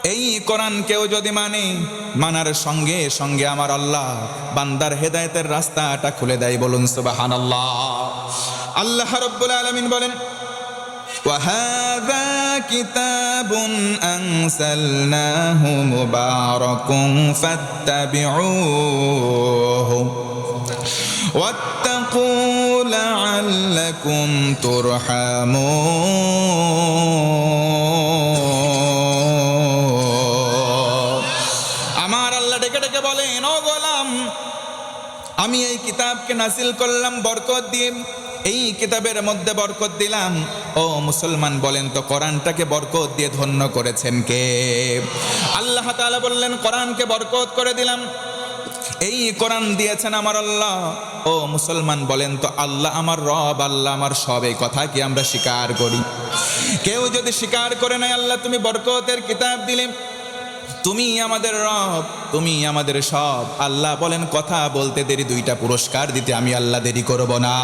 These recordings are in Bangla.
এই কোরআন কেউ যদি মানার সঙ্গে সঙ্গে আমার আল্লাহ বান্দার হেদায়েতের রাস্তাটা খুলে দেয়। বলুন সুবহানাল্লাহ। আল্লাহ রাব্বুল আলামিন বলেন, وَهَذَا كِتَابٌ أَنزَلْنَاهُ مُبَارَكٌ فَاتَّبِعُوهُ وَاتَّقُوا لَعَلَّكُمْ تُرْحَمُونَ। আমার আল্লাহ ডেকে ডেকে বলেন, ও গোলাম, আমি এই কিতাবকে নাজিল করলাম বরকত দিয়ে, এই কিতাবের মধ্যে বরকত দিলাম। ও মুসলমান, বলেন তো কোরআনটাকে বরকত দিয়ে ধন্য করেছেন কে? আল্লাহ তাআলা বললেন, কোরআনকে বরকত করে দিলাম, এই কোরআন দিয়েছেন আমার আল্লাহ। ও মুসলমান, বলেন তো আল্লাহ আমার রব, আল্লাহ আমার সব, এই কথা কি আমরা স্বীকার করি? কেউ যদি স্বীকার করে নাই, আল্লাহ তুমি বরকতের কিতাব দিলে, তুমি আমাদের রব, তুমি আমাদের সব, আল্লাহ বলেন কথা বলতে দেরি, দুইটা পুরস্কার দিতে আমি আল্লাহ দেরি করব না।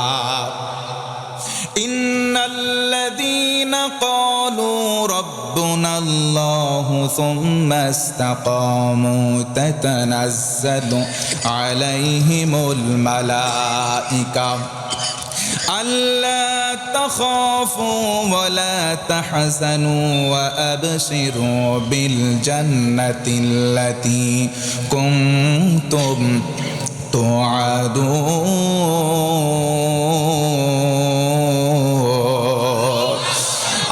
ইন্নাল্লাযীনা ক্বালু রাব্বুনাল্লাহু সুম্মা ইসতাকামু তাতানাজ্জালু আলাইহিমুল মালাঈকা আল্লা তাখাফু ওয়া লা তাহজানু ওয়া আবশিরু বিল জান্নাতিল্লাতী কুনতুম তুআদুন।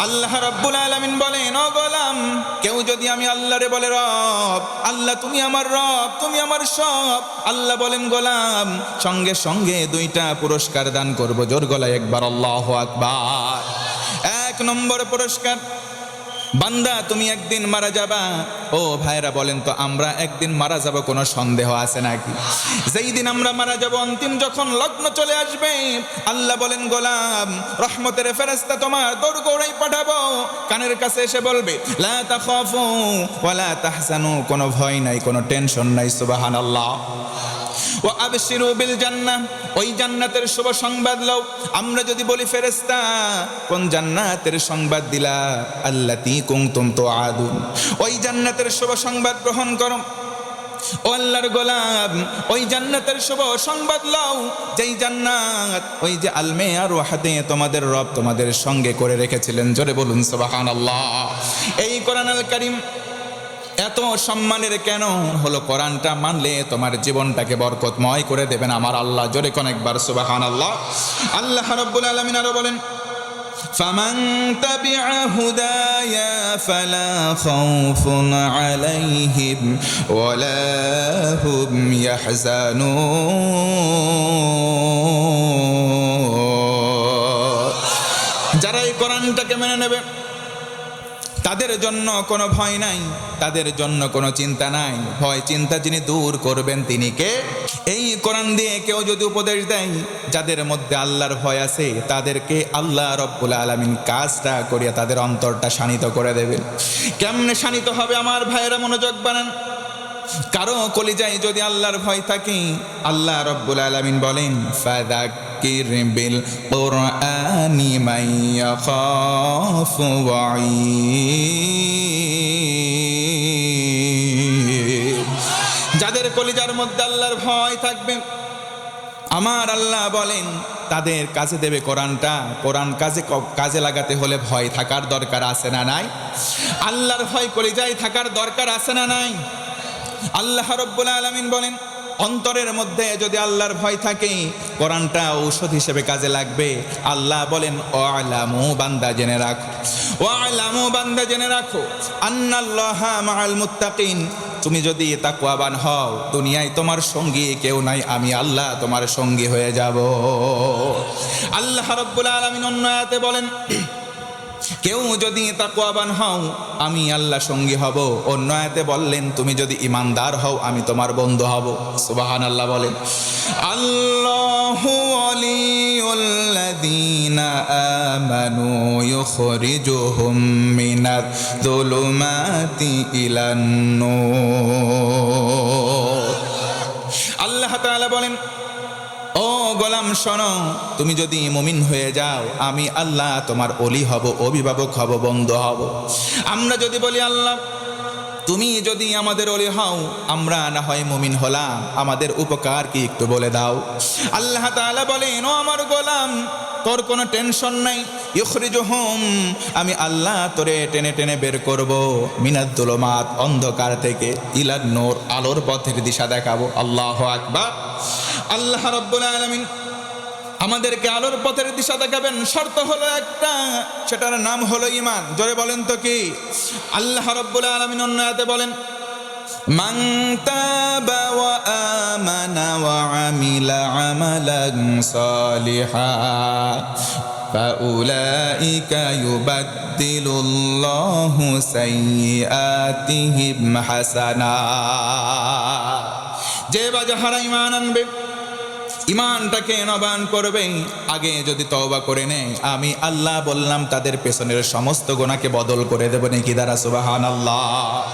আল্লাহ রাব্বুল আলামিন বলেন, ও গোলাম, কেউ যদি আমি আল্লাহরে বলে রব, আল্লাহ তুমি আমার রব, তুমি আমার সব, আল্লাহ বলেন গোলাম, সঙ্গে সঙ্গে দুইটা পুরস্কার দান করব। জোর গলায় একবার আল্লাহু আকবার। এক নম্বর পুরস্কার, বান্দা তুমি একদিন মারা যাবা। ও ভাইরা, বলেন তো আমরা একদিন মারা যাব, কোনো সন্দেহ আছে নাকি? যেই দিন আমরা মারা যাব, অন্তিম যখন লগ্ন চলে আসবে, আল্লাহ বলেন গোলাম, রহমতের ফেরেশতা তোমার দৌড়গৌড়াই পাঠাবো, কানের কাছে এসে বলবে, লা তাখাফু ওয়া লা তাহজানু, কোনো ভয় নাই, কোনো টেনশন নাই। সুবহানাল্লাহ। ওয়া আবশিরু বিল জান্নাহ, ওই জান্নাতের শুভ সংবাদ লও। আমরা যদি বলি ফেরেশতা কোন জান্নাতের সংবাদ দিলা? আল্লাতী কুনতুম তুআদুন, ওই জান্নাতের শুভ সংবাদ গ্রহণ করো। ও আল্লাহর গোলাম, ওই জান্নাতের শুভ সংবাদ লও, যেই জান্নাত ওই যে আলমেয়ার ওয়াহাদে তোমাদের রব তোমাদের সঙ্গে করে রেখেছিলেন। জোরে বলুন সুবহানাল্লাহ। এই কোরআনুল কারীম এত সম্মানের কেন হলো? কোরআনটা মানলে তোমার জীবনটাকে বরকতময় করে দেবেন আমার আল্লাহ। জোরে কোন একবার সুবহানাল্লাহ। আল্লাহ রাব্বুল আলামিন আরো বলেন, ফামান তাবিআ হুদায়া ফালা খাউফুন আলাইহিম ওয়ালা হুম ইয়াহজানুন। যারা এই কোরআনটাকে মেনে নেবে তাদের জন্য কোনো ভয় নাই, তাদের জন্য কোনো চিন্তা নাই। ভয় চিন্তা যিনি দূর করবেন তিনি কে? এই কোরআন দিয়ে কেউ যদি উপদেশ দেয়, যাদের মধ্যে আল্লাহর ভয় আছে তাদেরকে আল্লাহ রব্বুল আলামিন কাজটা করিয়া তাদের অন্তরটা শানিত করে দেবেন। কেমনে শানিত হবে আমার ভাইয়েরা, মনোযোগ বানান। কারো কলিজায় যদি আল্লাহর ভয় থাকে, আল্লাহ রব্বুল আলামিন বলেন, ফাযাক্কির বিল কুরআনি মান ইয়াখাফু ওয়াঈদ। যাদের কলিজার মধ্যে আল্লাহর ভয় থাকবে, আমার আল্লাহ বলেন তাদের কাজে দেবে কোরআনটা। কোরআন কাজে লাগাতে হলে ভয় থাকার দরকার আছে না নাই? আল্লাহর ভয় কলিজায় থাকার দরকার আছে না নাই? আল্লাহ রাব্বুল আলামিন বলেন, অন্তরের মধ্যে যদি আল্লাহর ভয় থাকে, কোরআনটা ঔষধ হিসেবে কাজে লাগবে। আল্লাহ বলেন, ওয়ালামু, বান্দা জেনে রাখো, ওয়ালামু, বান্দা জেনে রাখো, আন্নাল্লাহা মাআল মুত্তাকিন, তুমি যদি তাকওয়াবান হও, দুনিয়ায় তোমার সঙ্গী কেউ নাই, আমি আল্লাহ তোমার সঙ্গী হয়ে যাব। আল্লাহ রাব্বুল আলামিন অন্য আয়াতে বলেন, কেউ যদি তাকওয়াবান হও আমি আল্লাহ সঙ্গী হব। অন্য আয়াতে বললেন, তুমি যদি ঈমানদার হও আমি তোমার বন্ধু হব। সুবহানাল্লাহ বলেন। আল্লাহু ওয়ালিউল্লাযীনা আমানু ইউখরিজুহুম মিনাজ যুলুমাতি ইলান নূর। আল্লাহ তাআলা বলেন, ও গোলাম শোনো, তুমি যদি মুমিন হয়ে যাও আমি আল্লাহ তোমার ওলি হব, অভিভাবক হব, বন্ধু হব। আমরা যদি বলি আল্লাহ তুমি যদি আমাদের ওলি হও, আমরা না হয় মুমিন হলাম, আমাদের উপকার কি একটু বলে দাও। আল্লাহ তাআলা বলেন, ও আমার গোলাম, তোর কোনো টেনশন নাই। ইখরিজুহুম, আমি আল্লাহ তোরে টেনে টেনে বের করব মিনাদ-দুলুমাত, অন্ধকার থেকে, ইলান নূর, আলোর পথের দিশা দেখাবো। আল্লাহু আকবার। আল্লাহ রাব্বুল আলামিন আমাদেরকে আলোর পথের দিশা দেখাবেন। শর্ত হলো একটা, সেটার নাম হলো ঈমান। জোরে বলেন তো কি? আল্লাহ রাব্বুল আলামিন অন্য আয়াতে বলেন, মান তাবা ওয়া আমানা ওয়া আমিলা আমালান সালিহা ফাউলাইকা ইউবাদদিলুল্লাহু সাইয়্যাতিহিম হাসানাত। যে বা যাহারা ঈমান আনবে, ইমানটাকে নবায়ন করবে, আগে যদি তওবা করে নেয়, আমি আল্লাহ বললাম তাদের পেছনের সমস্ত গুনাহকে বদল করে দেব। নাকি দ্বারা সুবহানাল্লাহ।